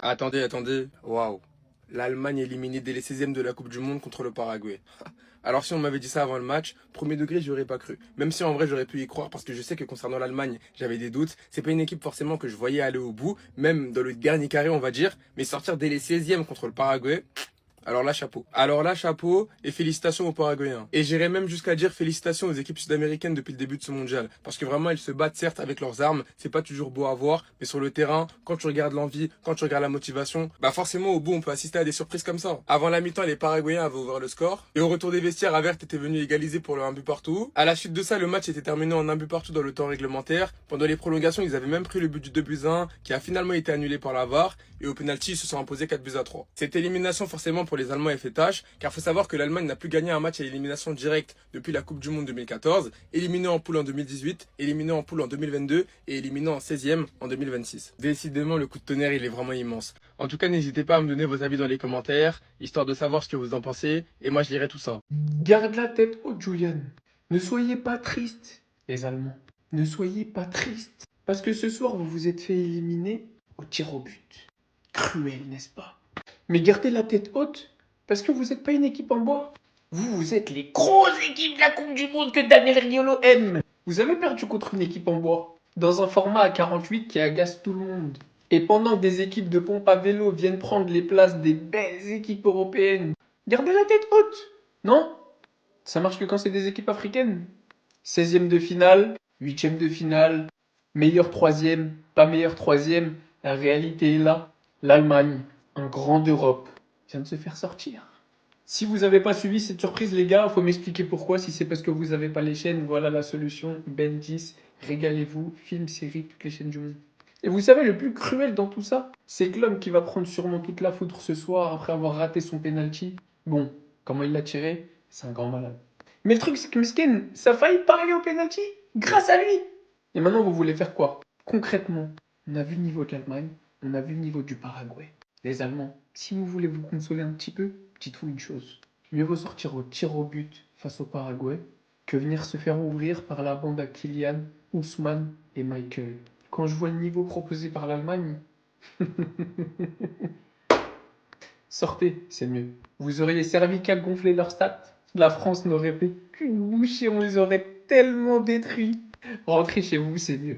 Attendez. Waouh. L'Allemagne éliminée dès les 16e de la Coupe du Monde contre le Paraguay. Alors si on m'avait dit ça avant le match, premier degré, j'y aurais pas cru. Même si en vrai j'aurais pu y croire parce que je sais que concernant l'Allemagne, j'avais des doutes. C'est pas une équipe forcément que je voyais aller au bout, même dans le dernier carré on va dire, mais sortir dès les 16e contre le Paraguay, alors là, chapeau. Alors là, chapeau et félicitations aux Paraguayens. Et j'irais même jusqu'à dire félicitations aux équipes sud-américaines depuis le début de ce mondial. Parce que vraiment, elles se battent certes avec leurs armes, c'est pas toujours beau à voir, mais sur le terrain, quand tu regardes l'envie, quand tu regardes la motivation, bah forcément au bout, on peut assister à des surprises comme ça. Avant la mi-temps, les Paraguayens avaient ouvert le score. Et au retour des vestiaires, Avert était venu égaliser pour le 1 but partout. À la suite de ça, le match était terminé en 1 but partout dans le temps réglementaire. Pendant les prolongations, ils avaient même pris le but du 2 buts à 1 qui a finalement été annulé par la VAR. Et au penalty, ils se sont imposés 4 buts à 3. Cette élimination, forcément, pour les Allemands, a fait tâche, car faut savoir que l'Allemagne n'a plus gagné un match à élimination directe depuis la Coupe du Monde 2014, éliminé en poule en 2018, éliminé en poule en 2022 et éliminé en 16e en 2026. Décidément, le coup de tonnerre, il est vraiment immense. En tout cas, n'hésitez pas à me donner vos avis dans les commentaires, histoire de savoir ce que vous en pensez, et moi je lirai tout ça. Garde la tête haute, Julian. Ne soyez pas triste, les Allemands. Ne soyez pas triste. Parce que ce soir, vous vous êtes fait éliminer au tir au but. Cruel, n'est-ce pas? Mais gardez la tête haute, parce que vous n'êtes pas une équipe en bois. Vous êtes les grosses équipes de la Coupe du Monde que Daniel Riolo aime. Vous avez perdu contre une équipe en bois, dans un format à 48 qui agace tout le monde. Et pendant que des équipes de pompe à vélo viennent prendre les places des belles équipes européennes, gardez la tête haute. Non? Ça marche que quand c'est des équipes africaines. 16e de finale, 8e de finale, meilleur troisième, pas meilleur troisième. La réalité est là. L'Allemagne, un grand d'Europe, vient de se faire sortir. Si vous n'avez pas suivi cette surprise, les gars, il faut m'expliquer pourquoi. Si c'est parce que vous n'avez pas les chaînes, voilà la solution. Ben 10, régalez-vous, film, série, toutes les chaînes du monde. Et vous savez, le plus cruel dans tout ça, c'est que l'homme qui va prendre sûrement toute la foudre ce soir après avoir raté son penalty, bon, comment il l'a tiré, c'est un grand malade. Mais le truc, c'est que Miskin, ça a failli pas arriver au penalty grâce à lui. Et maintenant, vous voulez faire quoi? Concrètement, on a vu le niveau de l'Allemagne, on a vu le niveau du Paraguay. Les Allemands, si vous voulez vous consoler un petit peu, dites-vous une chose. Mieux vaut sortir au tir au but face au Paraguay que venir se faire ouvrir par la bande à Kylian, Ousmane et Michael. Quand je vois le niveau proposé par l'Allemagne, sortez, c'est mieux. Vous auriez servi qu'à gonfler leurs stats. La France n'aurait fait qu'une bouchée, on les aurait tellement détruits. Rentrez chez vous, c'est mieux.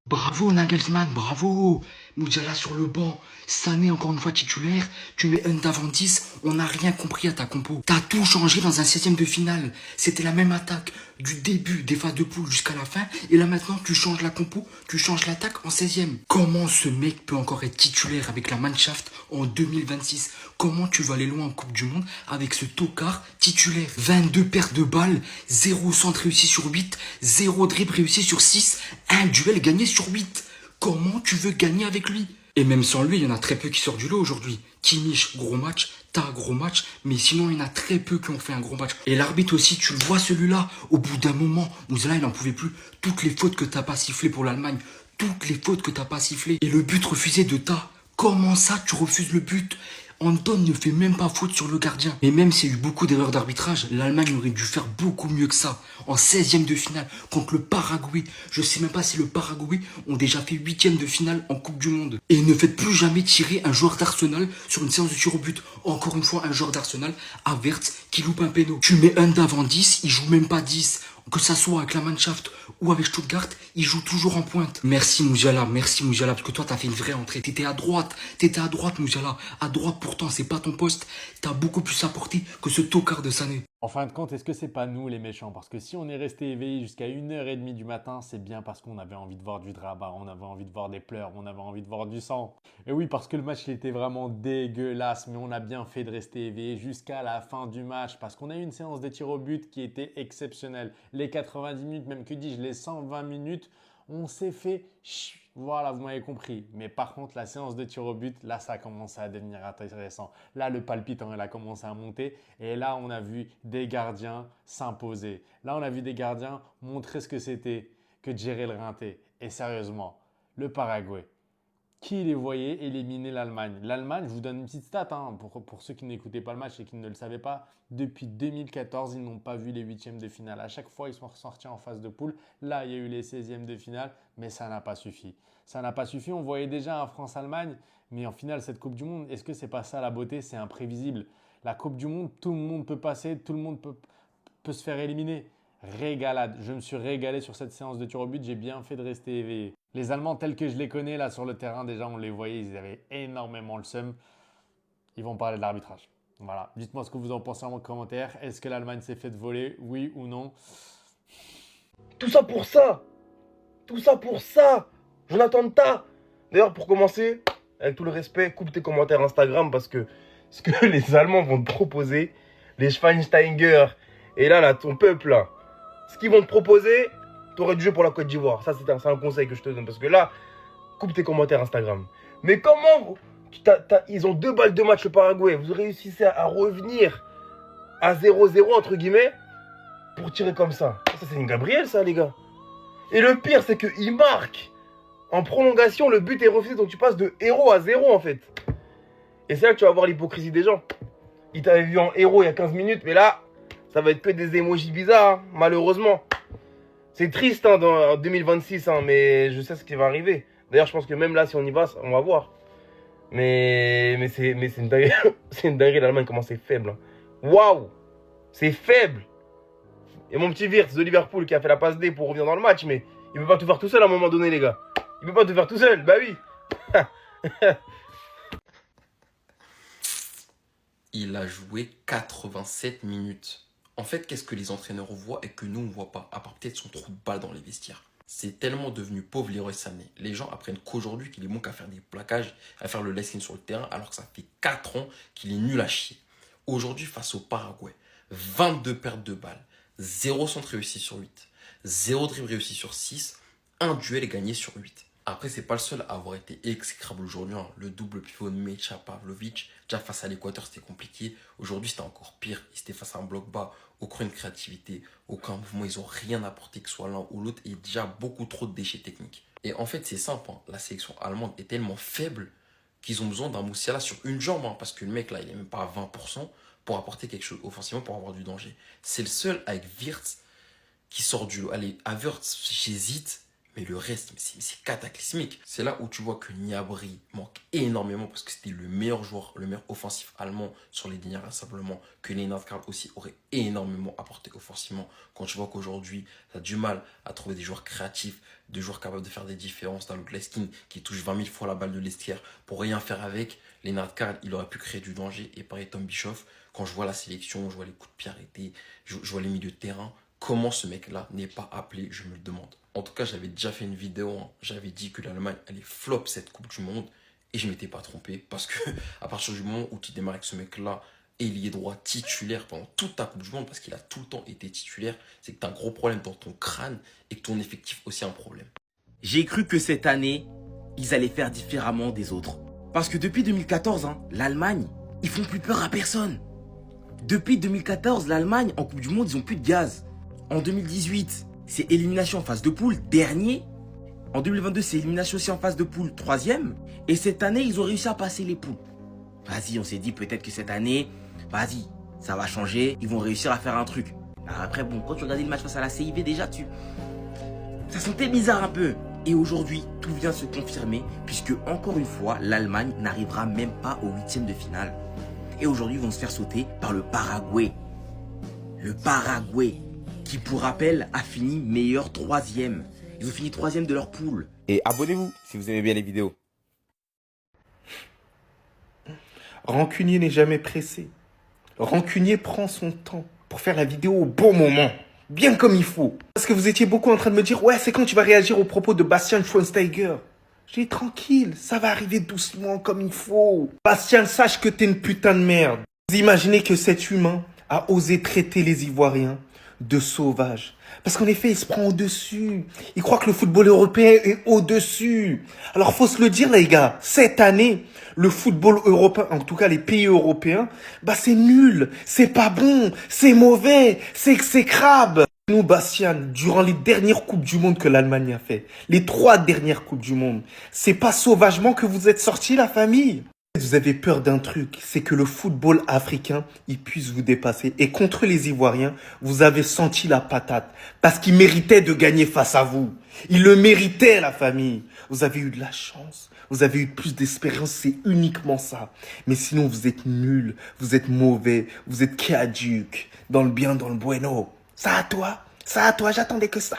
Bravo Nagelsmann, bravo. Moudiala sur le banc, Sané encore une fois titulaire, tu mets un d'avant 10, on n'a rien compris à ta compo. T'as tout changé dans un 16e de finale. C'était la même attaque du début des phases de poule jusqu'à la fin, et là maintenant tu changes la compo, tu changes l'attaque en 16e. Comment ce mec peut encore être titulaire avec la Mannschaft en 2026? Comment tu vas aller loin en Coupe du Monde avec ce tocard titulaire? 22 pertes de balles, 0 centre réussi sur 8, 0 dribble réussi sur 6, un duel gagné sur 8. Comment tu veux gagner avec lui? Et même sans lui, il y en a très peu qui sortent du lot aujourd'hui. Kimmich, gros match. Ta, gros match. Mais sinon, il y en a très peu qui ont fait un gros match. Et l'arbitre aussi, tu le vois celui-là. Au bout d'un moment, Moussala, il n'en pouvait plus. Toutes les fautes que t'as pas sifflées pour l'Allemagne. Toutes les fautes que t'as pas sifflées. Et le but refusé de Ta. Comment ça, tu refuses le but? Anton ne fait même pas faute sur le gardien. Et même s'il y a eu beaucoup d'erreurs d'arbitrage, l'Allemagne aurait dû faire beaucoup mieux que ça. En 16e de finale, contre le Paraguay. Je sais même pas si le Paraguay ont déjà fait 8e de finale en Coupe du Monde. Et ne faites plus jamais tirer un joueur d'Arsenal sur une séance de tir au but. Encore une fois, un joueur d'Arsenal, Havertz, qui loupe un péno. Tu mets un d'avant 10, il joue même pas 10. Que ça soit avec la Mannschaft ou avec Stuttgart, il joue toujours en pointe. Merci Mouziala, parce que toi t'as fait une vraie entrée. T'étais à droite Mouziala. À droite pourtant, c'est pas ton poste. T'as beaucoup plus apporté que ce tocard de Sané. En fin de compte, est-ce que c'est pas nous les méchants? Parce que si on est resté éveillé jusqu'à 1h30 du matin, c'est bien parce qu'on avait envie de voir du drama, on avait envie de voir des pleurs, on avait envie de voir du sang. Et oui, parce que le match il était vraiment dégueulasse, mais on a bien fait de rester éveillé jusqu'à la fin du match parce qu'on a eu une séance de tir au but qui était exceptionnelle. Les 90 minutes, même que dis-je, les 120 minutes, on s'est fait voilà, vous m'avez compris. Mais par contre, la séance de tir au but, là, ça a commencé à devenir intéressant. Là, le palpitant, il a commencé à monter. Et là, on a vu des gardiens s'imposer. Là, on a vu des gardiens montrer ce que c'était que de gérer le rinté. Et sérieusement, le Paraguay, qui les voyait éliminer l'Allemagne? L'Allemagne, je vous donne une petite stat hein, pour ceux qui n'écoutaient pas le match et qui ne le savaient pas. Depuis 2014, ils n'ont pas vu les huitièmes de finale. À chaque fois, ils sont ressortis en phase de poule. Là, il y a eu les 16e de finale, mais ça n'a pas suffi. Ça n'a pas suffi. On voyait déjà un France-Allemagne, Mais en finale, cette Coupe du Monde, est-ce que c'est pas ça la beauté? C'est imprévisible. La Coupe du Monde, tout le monde peut passer, tout le monde peut se faire éliminer. Régalade. Je me suis régalé sur cette séance de tir au but. J'ai bien fait de rester éveillé. Les Allemands, tels que je les connais là sur le terrain, déjà on les voyait, ils avaient énormément le seum. Ils vont parler de l'arbitrage. Voilà. Dites-moi ce que vous en pensez en commentaire. Est-ce que l'Allemagne s'est fait voler? Oui ou non? Tout ça pour ça. Tout ça pour ça. Jonathan Tah. D'ailleurs, pour commencer, avec tout le respect, coupe tes commentaires Instagram parce que ce que les Allemands vont te proposer, les Schweinsteiger, et là, ton peuple, là, ce qu'ils vont te proposer, t'aurais dû jouer pour la Côte d'Ivoire. Ça, c'est un conseil que je te donne parce que là, coupe tes commentaires Instagram. Mais comment ils ont 2 balles de match le Paraguay. Vous réussissez à revenir à 0-0 entre guillemets pour tirer comme ça. Ça, c'est une Gabriel, ça, les gars. Et le pire, c'est qu'il marque. En prolongation, le but est refusé, donc tu passes de héros à 0 en fait. Et c'est là que tu vas voir l'hypocrisie des gens. Ils t'avaient vu en héros il y a 15 minutes, mais là, ça va être que des emojis bizarres, hein, malheureusement. C'est triste hein, en 2026, hein, mais je sais ce qui va arriver. D'ailleurs, je pense que même là, si on y va, on va voir. Mais c'est une dinguerie. C'est une dinguerie, l'Allemagne, comment c'est faible. Hein. Waouh! C'est faible! Et mon petit Wirtz de Liverpool qui a fait la passe D pour revenir dans le match, mais il peut pas tout faire tout seul à un moment donné, les gars. Il peut pas tout faire tout seul, bah oui. Il a joué 87 minutes. En fait, qu'est-ce que les entraîneurs voient et que nous, on voit pas, à part peut-être son trou de balle dans les vestiaires. C'est tellement devenu pauvre Leroy Sané. Les gens apprennent qu'aujourd'hui, qu'il est bon qu'à faire des plaquages, à faire le lessing sur le terrain, alors que ça fait 4 ans qu'il est nul à chier. Aujourd'hui, face au Paraguay, 22 pertes de balles, 0 centre réussi sur 8, 0 dribble réussi sur 6, un duel gagné sur 8. Après, c'est pas le seul à avoir été exécrable aujourd'hui. Hein. Le double pivot de Mecha Pavlovic, déjà face à l'Équateur, c'était compliqué. Aujourd'hui, c'était encore pire. Ils étaient face à un bloc bas, aucune créativité, aucun mouvement. Ils n'ont rien apporté que ce soit l'un ou l'autre et déjà beaucoup trop de déchets techniques. Et en fait, c'est simple. Hein. La sélection allemande est tellement faible qu'ils ont besoin d'un Moussiala sur une jambe. Hein, parce que le mec, là, il n'est même pas à 20% pour apporter quelque chose offensivement, pour avoir du danger. C'est le seul avec Wirtz qui sort du lot. Allez, Havertz, j'hésite. Mais le reste, c'est cataclysmique. C'est là où tu vois que Gnabry manque énormément parce que c'était le meilleur joueur, le meilleur offensif allemand sur les dernières simplement. Que Lennart Karl aussi aurait énormément apporté offensivement. Quand tu vois qu'aujourd'hui, tu as du mal à trouver des joueurs créatifs, des joueurs capables de faire des différences. T'as Luke Leskin qui touche 20 000 fois la balle de l'Estière pour rien faire avec. Lennart Karl, il aurait pu créer du danger. Et pareil, Tom Bischoff, quand je vois la sélection, je vois les coups de pied arrêtés, je vois les milieux de terrain. Comment ce mec-là n'est pas appelé, je me le demande. En tout cas, j'avais déjà fait une vidéo, hein. J'avais dit que l'Allemagne allait flop cette Coupe du Monde et je m'étais pas trompé parce que à partir du moment où tu démarres avec ce mec-là, ailier droit titulaire pendant toute ta Coupe du Monde, parce qu'il a tout le temps été titulaire, c'est que tu as un gros problème dans ton crâne et que ton effectif aussi a un problème. J'ai cru que cette année, ils allaient faire différemment des autres. Parce que depuis 2014, hein, l'Allemagne, ils font plus peur à personne. Depuis 2014, l'Allemagne, en Coupe du Monde, ils ont plus de gaz. En 2018, c'est élimination en phase de poule, dernier. En 2022, c'est élimination aussi en phase de poule, 3e. Et cette année, ils ont réussi à passer les poules. Vas-y, on s'est dit peut-être que cette année, vas-y, ça va changer. Ils vont réussir à faire un truc. Alors après, bon, quand tu regardais le match face à la CIV, déjà, ça sentait bizarre un peu. Et aujourd'hui, tout vient se confirmer, puisque encore une fois, l'Allemagne n'arrivera même pas au 8e de finale. Et aujourd'hui, ils vont se faire sauter par le Paraguay. Le Paraguay, qui pour rappel a fini meilleur 3e. Ils ont fini 3e de leur poule. Et abonnez-vous si vous aimez bien les vidéos. Rancunier n'est jamais pressé. Rancunier prend son temps pour faire la vidéo au bon moment. Bien comme il faut. Parce que vous étiez beaucoup en train de me dire, ouais, c'est quand tu vas réagir aux propos de Bastian Schweinsteiger. J'ai dit, tranquille, ça va arriver doucement comme il faut. Bastian, sache que t'es une putain de merde. Vous imaginez que cet humain a osé traiter les Ivoiriens de sauvages. Parce qu'en effet, il se prend au-dessus. Il croit que le football européen est au-dessus. Alors, faut se le dire, les gars. Cette année, le football européen, en tout cas les pays européens, bah c'est nul. C'est pas bon. C'est mauvais. C'est exécrable. Nous, Bastian, durant les dernières Coupes du Monde que l'Allemagne a fait, les 3 dernières Coupes du Monde, c'est pas sauvagement que vous êtes sortis, la famille. Vous avez peur d'un truc, c'est que le football africain, il puisse vous dépasser. Et contre les Ivoiriens, vous avez senti la patate. Parce qu'ils méritaient de gagner face à vous. Ils le méritaient, la famille. Vous avez eu de la chance. Vous avez eu plus d'expérience, c'est uniquement ça. Mais sinon, vous êtes nuls, vous êtes mauvais, vous êtes caduques. Dans le bien, dans le bueno. Ça à toi, j'attendais que ça.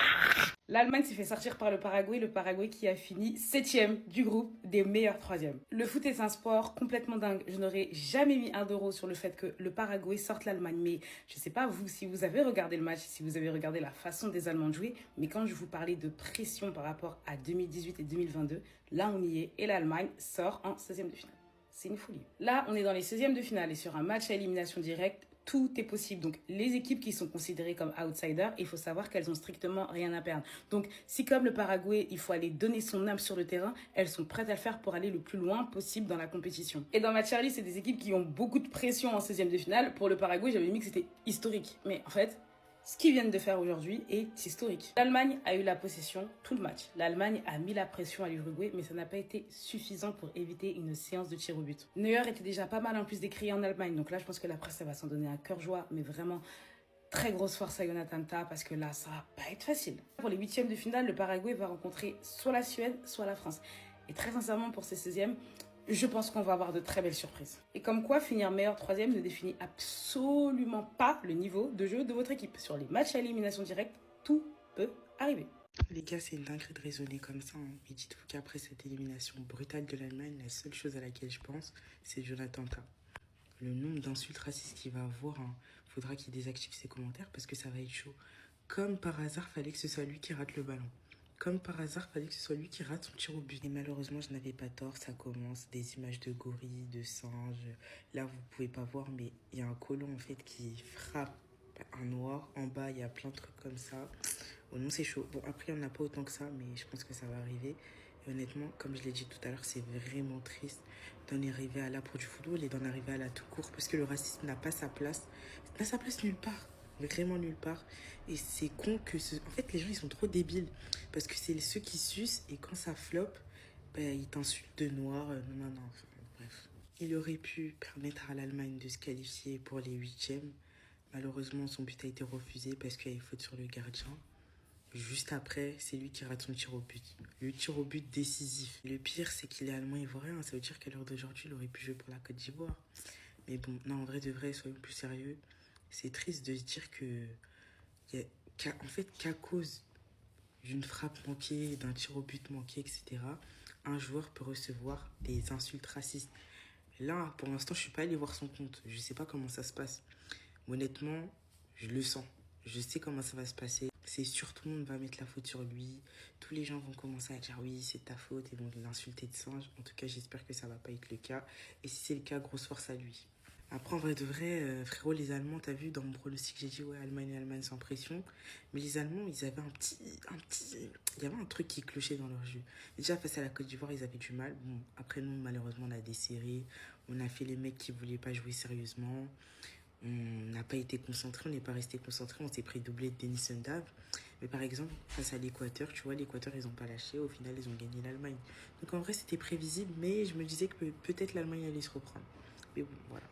L'Allemagne s'est fait sortir par le Paraguay qui a fini 7e du groupe des meilleurs 3e. Le foot est un sport complètement dingue. Je n'aurais jamais mis 1 € sur le fait que le Paraguay sorte l'Allemagne. Mais je ne sais pas vous, si vous avez regardé le match, si vous avez regardé la façon des Allemands de jouer, mais quand je vous parlais de pression par rapport à 2018 et 2022, là on y est et l'Allemagne sort en 16e de finale. C'est une folie. Là, on est dans les 16e de finale et sur un match à élimination directe, tout est possible. Donc, les équipes qui sont considérées comme outsiders, il faut savoir qu'elles ont strictement rien à perdre. Donc, si comme le Paraguay, il faut aller donner son âme sur le terrain, elles sont prêtes à le faire pour aller le plus loin possible dans la compétition. Et dans ma Charlie, c'est des équipes qui ont beaucoup de pression en 16e de finale. Pour le Paraguay, j'avais mis que c'était historique. Mais en fait, ce qu'ils viennent de faire aujourd'hui est historique. L'Allemagne a eu la possession tout le match. L'Allemagne a mis la pression à l'Uruguay, mais ça n'a pas été suffisant pour éviter une séance de tir au but. Neuer était déjà pas mal en plus décrié en Allemagne, donc là je pense que la presse ça va s'en donner à cœur joie, mais vraiment très grosse force à Jonathan Tah parce que là ça va pas être facile. Pour les 8e de finale, le Paraguay va rencontrer soit la Suède, soit la France. Et très sincèrement pour ces 16e, je pense qu'on va avoir de très belles surprises. Et comme quoi, finir meilleur 3e ne définit absolument pas le niveau de jeu de votre équipe. Sur les matchs à élimination directe, tout peut arriver. Les gars, c'est une dinguerie de raisonner comme ça. Mais dites-vous qu'après cette élimination brutale de l'Allemagne, la seule chose à laquelle je pense, c'est Jonathan Tah. Le nombre d'insultes racistes qu'il va avoir, faudra qu'il désactive ses commentaires parce que ça va être chaud. Comme par hasard, fallait que ce soit lui qui rate le ballon. Comme par hasard, fallait que ce soit lui qui rate son tir au but. Et malheureusement, je n'avais pas tort. Ça commence des images de gorilles, de singes. Là, vous pouvez pas voir, mais il y a un colon en fait qui frappe un noir. En bas, il y a plein de trucs comme ça. Oh non, c'est chaud. Bon, après, il n'y en a pas autant que ça, mais je pense que ça va arriver. Et honnêtement, comme je l'ai dit tout à l'heure, c'est vraiment triste d'en arriver à là pour du football et d'en arriver à là tout court. Parce que le racisme n'a pas sa place. N'a sa place nulle part. Vraiment nulle part. Et c'est con que... En fait, les gens, ils sont trop débiles. Parce que c'est ceux qui sucent et quand ça floppe, ils t'insultent de noir. Non. Enfin, bref. Il aurait pu permettre à l'Allemagne de se qualifier pour les 8e. Malheureusement, son but a été refusé parce qu'il y avait faute sur le gardien. Juste après, c'est lui qui rate son tir au but. Le tir au but décisif. Le pire, c'est qu'il est allemand ivoirien. Ça veut dire qu'à l'heure d'aujourd'hui, il aurait pu jouer pour la Côte d'Ivoire. Mais bon, non, en vrai de vrai, soyons plus sérieux. C'est triste de se dire qu'à cause d'une frappe manquée, d'un tir au but manqué, etc., un joueur peut recevoir des insultes racistes. Là, pour l'instant, je ne suis pas allé voir son compte. Je ne sais pas comment ça se passe. Honnêtement, je le sens. Je sais comment ça va se passer. C'est sûr, tout le monde va mettre la faute sur lui. Tous les gens vont commencer à dire oui, c'est ta faute et vont l'insulter de singe. En tout cas, j'espère que ça ne va pas être le cas. Et si c'est le cas, grosse force à lui. Après, en vrai de vrai, frérot, les Allemands, t'as vu, dans mon pronostic, j'ai dit, ouais, Allemagne sans pression. Mais les Allemands, ils avaient il y avait un truc qui clochait dans leur jeu. Déjà, face à la Côte d'Ivoire, ils avaient du mal. Bon, après, nous, malheureusement, on a desserré. On a fait les mecs qui voulaient pas jouer sérieusement. On n'a pas été concentrés, on n'est pas resté concentrés. On s'est pris doublé de Denis Sundav. Mais par exemple, face à l'Équateur, tu vois, l'Équateur, ils n'ont pas lâché. Au final, ils ont gagné l'Allemagne. Donc, en vrai, c'était prévisible. Mais je me disais que peut-être l'Allemagne allait se reprendre. Mais bon, voilà.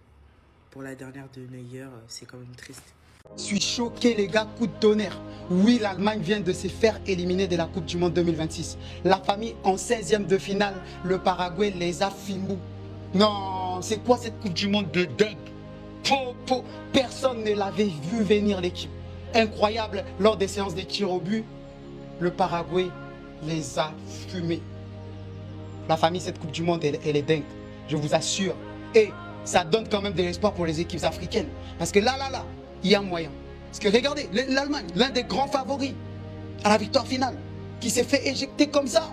Pour la dernière de Neuer, c'est quand même triste. Je suis choqué les gars, coup de tonnerre. Oui, l'Allemagne vient de se faire éliminer de la Coupe du Monde 2026. La famille en 16e de finale, le Paraguay les a filmés. Non, c'est quoi cette Coupe du Monde de dingue? Personne ne l'avait vu venir l'équipe. Incroyable, lors des séances de tirs au but, le Paraguay les a fumés. La famille, cette Coupe du Monde, elle est dingue. Je vous assure. Et ça donne quand même de l'espoir pour les équipes africaines. Parce que là, il y a moyen. Parce que regardez, l'Allemagne, l'un des grands favoris à la victoire finale, qui s'est fait éjecter comme ça.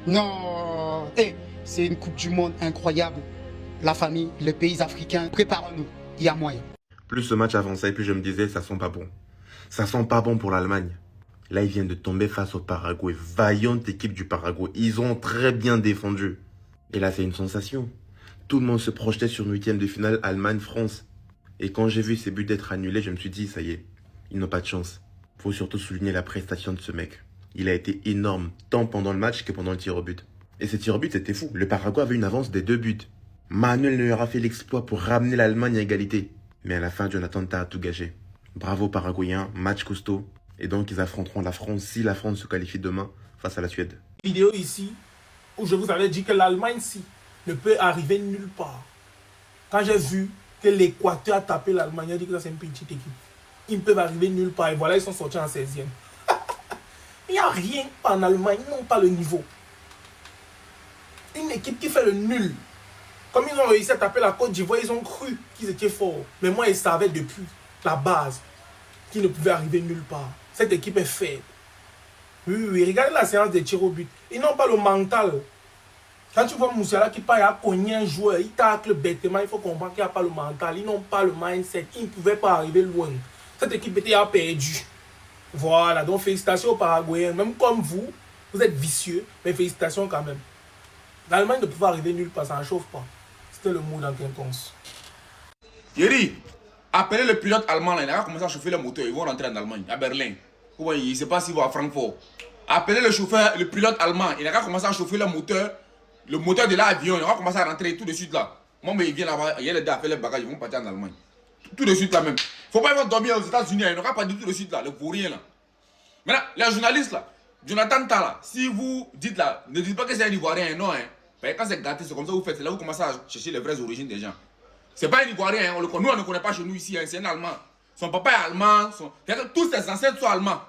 Non, c'est une Coupe du Monde incroyable. La famille, les pays africains, préparons-nous, il y a moyen. Plus ce match avançait, plus je me disais, ça sent pas bon. Ça sent pas bon pour l'Allemagne. Là, ils viennent de tomber face au Paraguay. Vaillante équipe du Paraguay. Ils ont très bien défendu. Et là, c'est une sensation. Tout le monde se projetait sur une 8e de finale Allemagne-France. Et quand j'ai vu ces buts d'être annulés, je me suis dit, ça y est, ils n'ont pas de chance. Faut surtout souligner la prestation de ce mec. Il a été énorme, tant pendant le match que pendant le tir au but. Et ce tir au but, c'était fou. Le Paraguay avait une avance des 2 buts. Manuel Neuer a fait l'exploit pour ramener l'Allemagne à égalité. Mais à la fin, Jonathan Tah a tout gâché. Bravo Paraguayens, match costaud. Et donc, ils affronteront la France si la France se qualifie demain face à la Suède. Vidéo ici où je vous avais dit que l'Allemagne, si, ne peut arriver nulle part. Quand j'ai vu que l'Équateur a tapé l'Allemagne, j'ai dit que ça c'est une petite équipe. Ils ne peuvent arriver nulle part. Et voilà, ils sont sortis en 16e. Il n'y a rien en Allemagne, ils n'ont pas le niveau. Une équipe qui fait le nul. Comme ils ont réussi à taper la Côte d'Ivoire, ils ont cru qu'ils étaient forts. Mais moi, ils savaient depuis la base qu'ils ne pouvaient arriver nulle part. Cette équipe est faible. Oui, regardez la séance des tirs au but. Ils n'ont pas le mental. Quand tu vois Moussiala qui part à cogner un joueur, il tacle bêtement, il faut comprendre qu'il n'y a pas le mental. Ils n'ont pas le mindset. Ils ne pouvaient pas arriver loin. Cette équipe était perdue. Voilà, donc félicitations aux Paraguayens. Même comme vous, vous êtes vicieux, mais félicitations quand même. L'Allemagne ne pouvait arriver nulle part, ça ne chauffe pas. C'était le mot dans Quinconce. Yeri, appelez le pilote allemand, là, il a commencé à chauffer le moteur, ils vont rentrer en Allemagne, à Berlin. Il ne sait pas s'il va à Francfort. Appelez le chauffeur, le pilote allemand, il a commencé à chauffer le moteur de l'avion, il va commencer à rentrer tout de suite là. Moi, mais il vient là-bas, il y a les gars à faire les bagages, ils vont partir en Allemagne. Tout de suite là même. Faut pas qu'ils vont dormir aux États-Unis, il n'aura pas dit tout de suite là, le vaurien là. Maintenant, les journalistes là, Jonathan Tala, si vous dites là, ne dites pas que c'est un Ivoirien, non, hein. Quand c'est gâté, c'est comme ça que vous faites, c'est là que vous commencez à chercher les vraies origines des gens. C'est pas un Ivoirien, hein, nous on ne connaît pas chez nous ici, hein, c'est un Allemand. Son papa est allemand, tous ses ancêtres sont allemands.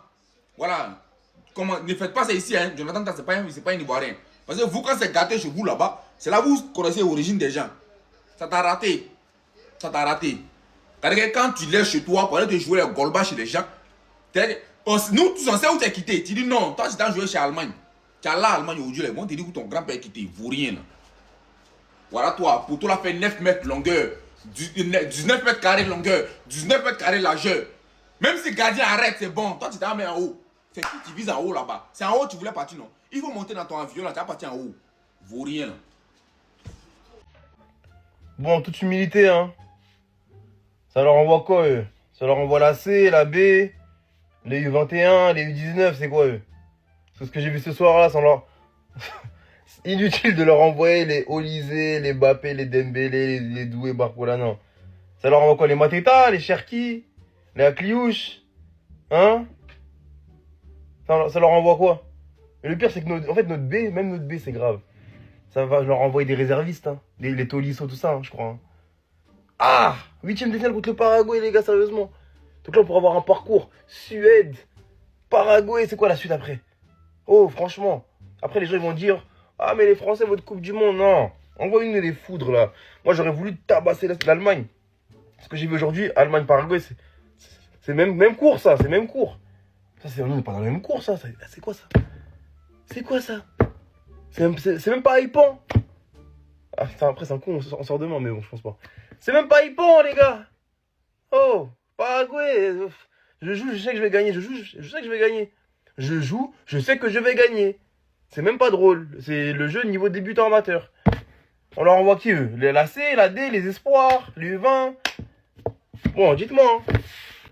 Voilà. Comment, ne faites pas ça ici, hein. Jonathan Tala, c'est pas un Ivoirien. Parce que vous, quand c'est gâté chez vous là-bas, c'est là que vous connaissez l'origine des gens. Ça t'a raté. Ça t'a raté. Quand tu laisses chez toi pour aller te jouer les golbas chez les gens, nous tous on sait où tu es quitté. Tu dis non, toi tu t'as joué chez Allemagne. Tu as l'Allemagne aujourd'hui, ils vont te dire que ton grand-père est quitté, vous rien. Voilà toi, pour toi la fait 9 mètres longueur, 19 mètres carrés longueur, 19 mètres carrés largeur. Même si le gardien arrête, c'est bon, toi tu t'en mets en haut. C'est qui tu vises en haut là-bas. C'est en haut tu voulais partir non. Il faut monter dans ton avion là, tu vas partir en haut. Vous rien là. Bon, toute humilité, hein. Ça leur envoie quoi, eux? Ça leur envoie la C, la B, les U21, les U19, c'est quoi, eux? C'est ce que j'ai vu ce soir, là, sans leur... C'est inutile de leur envoyer les Olysée, les Mbappé, les Dembélé, les Doué, Barcola, non. Ça leur envoie quoi? Les Mateta, les Cherki, les Akliouche, hein? Ça leur envoie quoi? Et le pire, c'est que notre B, même notre B, c'est grave. Ça va leur envoyer des réservistes, hein. Les Tolisso, tout ça, hein, je crois. Hein. Ah, 8ème de finale contre le Paraguay, les gars, sérieusement. Donc là, on pourra avoir un parcours. Suède, Paraguay, c'est quoi la suite après? Oh, franchement. Après, les gens ils vont dire, ah, mais les Français, votre Coupe du Monde, non. Envoie-nous les foudres, là. Moi, j'aurais voulu tabasser l'Allemagne. Ce que j'ai vu aujourd'hui, Allemagne-Paraguay, c'est même cours, ça. C'est même cours. Ça, on n'est pas dans le même cours, ça. C'est quoi, ça? C'est quoi, ça? C'est même pas hypant. Ah, après, c'est un coup, on sort demain, mais bon, je pense pas. C'est même pas hypant, les gars. Oh, Paraguay. Je joue, je sais que je vais gagner. Je sais que je vais gagner. Je joue, je sais que je vais gagner. C'est même pas drôle. C'est le jeu niveau débutant amateur. On leur envoie qui, eux? La C, la D, les espoirs, les U20. Bon, dites-moi. Hein.